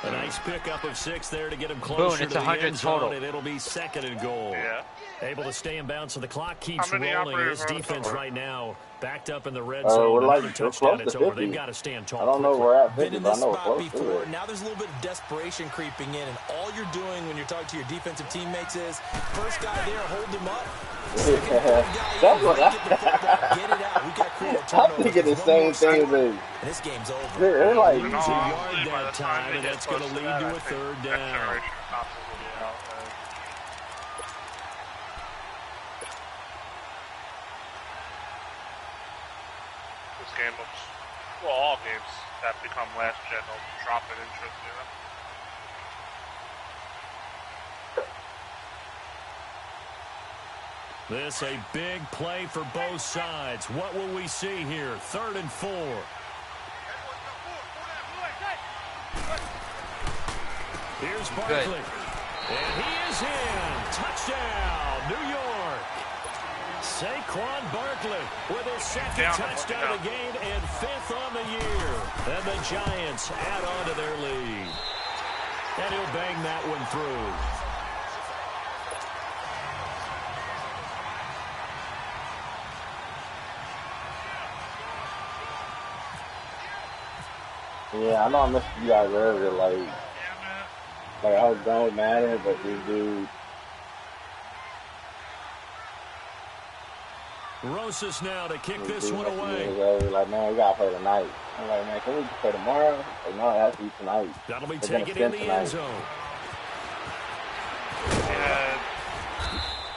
A nice pickup of 6 there to get him closer to the end zone, and it'll be 2nd and goal. Yeah. Able to stay in bounds, so the clock keeps rolling. This defense right now backed up in the red zone. We're Another close touchdown, to it's 50. over. They've got to stand tall. I don't know where we're at 50, Been in but I this know we're spot close before. to it. Now there's a little bit of desperation creeping in, and all you're doing when you're talking to your defensive teammates is, first guy there, hold him up. Second guy in, get the football, get it out. We got to create a I'm turnovers thinking the with one more same thing, score, but and this game's over. they're like, Lose a yard that time, and that's going to lead to a third down. This game looks, well, all games that become last gen will drop in interest, you know? This a big play for both sides. What will we see here? 3rd and 4. Here's Barkley. And he is in. Touchdown, New York. Saquon Barkley with his second touchdown of the game and 5th on the year. And the Giants add on to their lead. And he'll bang that one through. yeah, I know I missed you guys earlier. Like I was done with Madden, but this dude. Rosas now to kick this one away. Like, man, we gotta play tonight. I'm like, man, can we play tomorrow? Like, no, it has to be tonight. That'll be They're taken in the end zone.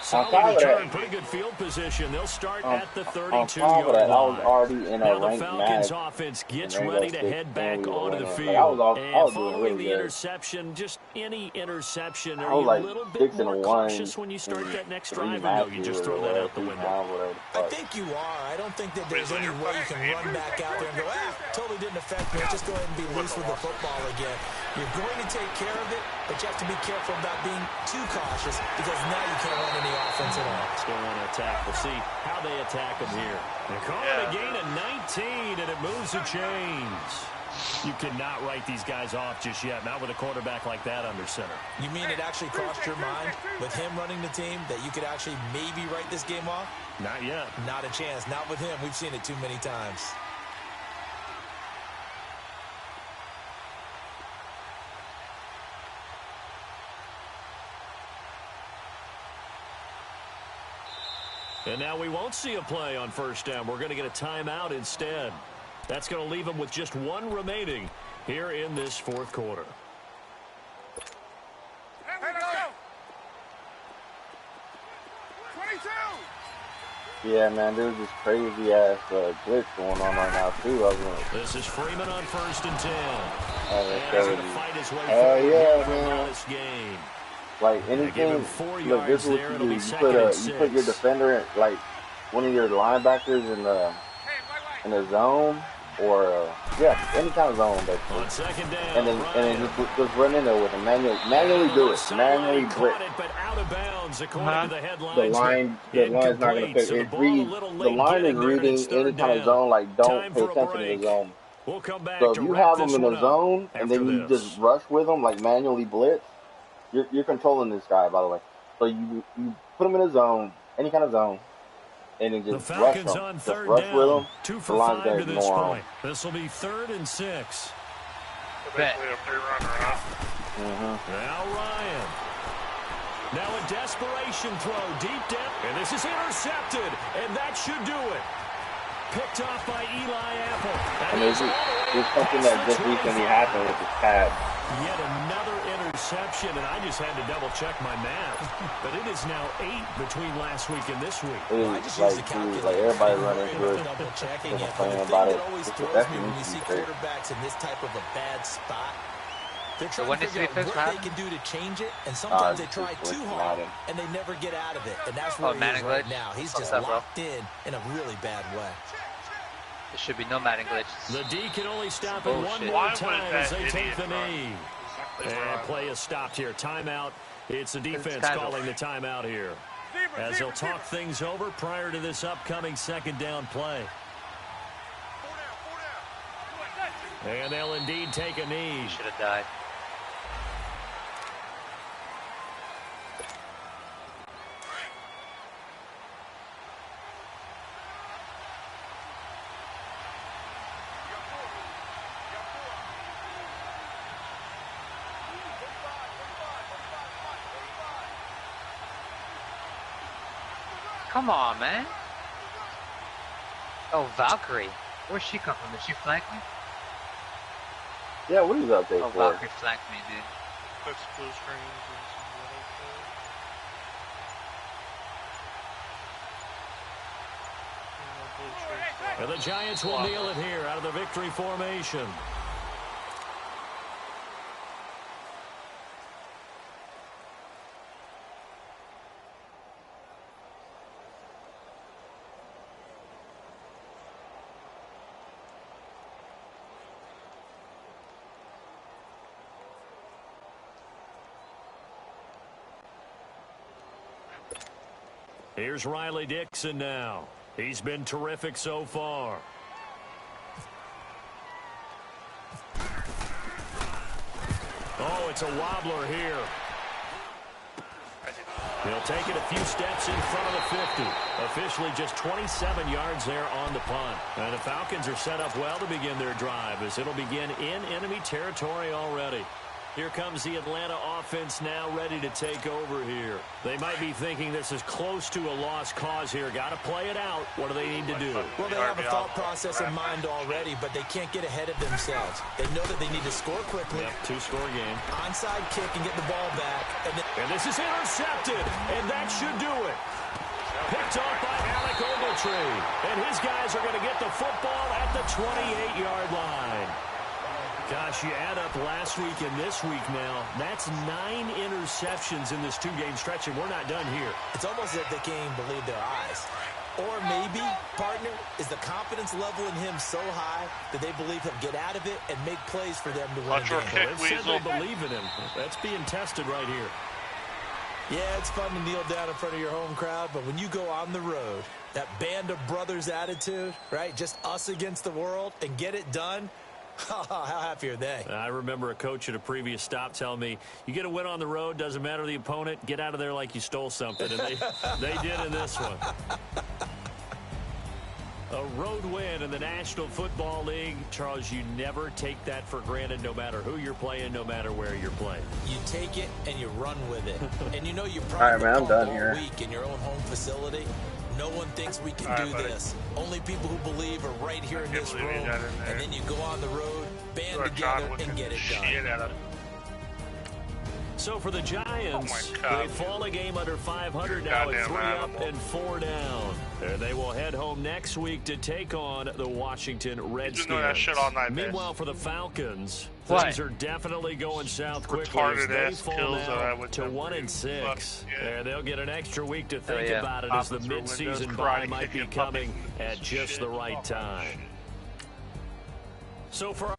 Solid return, pretty good field position. They'll start at the 32-yard line. I was already in a now the ranked Falcons match, offense gets ready to head back onto the field. Like, and following the interception, just any interception, are you a little bit more cautious when you start that next drive, or no, you just throw that out the window? I think you are. I don't think that there's any way you can run back out there and go, totally didn't affect me. Just go ahead and be loose with the football again. You're going to take care of it, but you have to be careful about being too cautious because now you can't run any offense at all. Still want to attack. We'll see how they attack them here. They call it a gain of 19, and it moves the chains. You cannot write these guys off just yet, not with a quarterback like that under center. You mean it actually crossed your mind with him running the team that you could actually maybe write this game off? Not yet. Not a chance. Not with him. We've seen it too many times. And now we won't see a play on first down. We're going to get a timeout instead. That's going to leave them with just one remaining here in this 4th quarter. Hey, let's go. 22. Yeah, man, there's this crazy ass glitch going on right now too. This is Freeman on 1st and 10. That's He's crazy. going to fight his way Yeah, through man. this game. Like anything, look, this is what you do. You put your defender, like one of your linebackers in the zone, or any kind of zone, basically. On 2nd down, and then just run in there with him. Manually do it. Manually blitz. But out of bounds, according to the headlines. The line's not going to pick. The line is reading any kind of zone. Like, don't pay attention to the zone. We'll come back. So if you have them in the zone and then you just rush with them, like manually blitz, you're controlling this guy, by the way. So you put him in a zone, any kind of zone, and then just rush him. Just rush with him. 2 for 5 to this point. This will be 3rd and 6. Basically a free runner, huh? Now Ryan. Now a desperation throw deep down. And this is intercepted. And that should do it. Picked off by Eli Apple. And there's something that just recently happened with his pad. Yet another interception, and I just had to double-check my math. But it is now 8 between last week and this week. I just use the calculator. Like everybody running through it. Double-checking it. But the thing that always throws me when you see quarterbacks in this type of a bad spot, they're trying to figure out what they can do to change it, and sometimes they try too hard, and they never get out of it. And that's where he is right now. He's just locked in a really bad way. There should be no Madden glitches. The D can only stop it one more time as they take the knee. And play is stopped here. Timeout. It's the defense calling the timeout here. As they'll talk things over prior to this upcoming 2nd down play. And they'll indeed take a knee. Should have died. Come on, man. Oh, Valkyrie. Where'd she come from? Did she flank me? Yeah, what are you up there Oh, for? Valkyrie flanked me, dude. Fix blue screens and some yellow code. And the Giants will kneel it here out of the victory formation. Here's Riley Dixon now. He's been terrific so far. Oh, it's a wobbler here. He'll take it a few steps in front of the 50. Officially just 27 yards there on the punt. And the Falcons are set up well to begin their drive as it'll begin in enemy territory already. Here comes the Atlanta offense now ready to take over here. They might be thinking this is close to a lost cause here. Got to play it out. What do they need to do? Well, they have a thought process in mind already, but they can't get ahead of themselves. They know that they need to score quickly. Yep, two-score game. Onside kick and get the ball back. And this is intercepted, and that should do it. Picked off by Alec Ogletree. And his guys are going to get the football at the 28-yard line. Gosh, you add up last week and this week now, that's 9 interceptions in this two-game stretch, and we're not done here. It's almost as if they can't even believe their eyes. Or maybe, partner, is the confidence level in him so high that they believe he'll get out of it and make plays for them to win the game. Well, they said they believe in him. That's being tested right here. Yeah, it's fun to kneel down in front of your home crowd, but when you go on the road, that band of brothers attitude, right, just us against the world, and get it done, how happy are they? I remember a coach at a previous stop telling me, you get a win on the road, doesn't matter the opponent, get out of there like you stole something. And they did in this one. A road win in the National Football League. Charles, you never take that for granted no matter who you're playing, no matter where you're playing. You take it and you run with it. And you know you're All right, probably man, I'm done all here. week in your own home facility. No one thinks we can do this. Only people who believe are right here in this room. And then you go on the road, band together, and get it done. So for the Giants, they fall a game under 500 now at 3 up and 4 down. And they will head home next week to take on the Washington Redskins. Meanwhile, for the Falcons, things are definitely going south quickly as they fall now to 1-6. And they'll get an extra week to think about it as the midseason bye might be coming at just the right time. So for our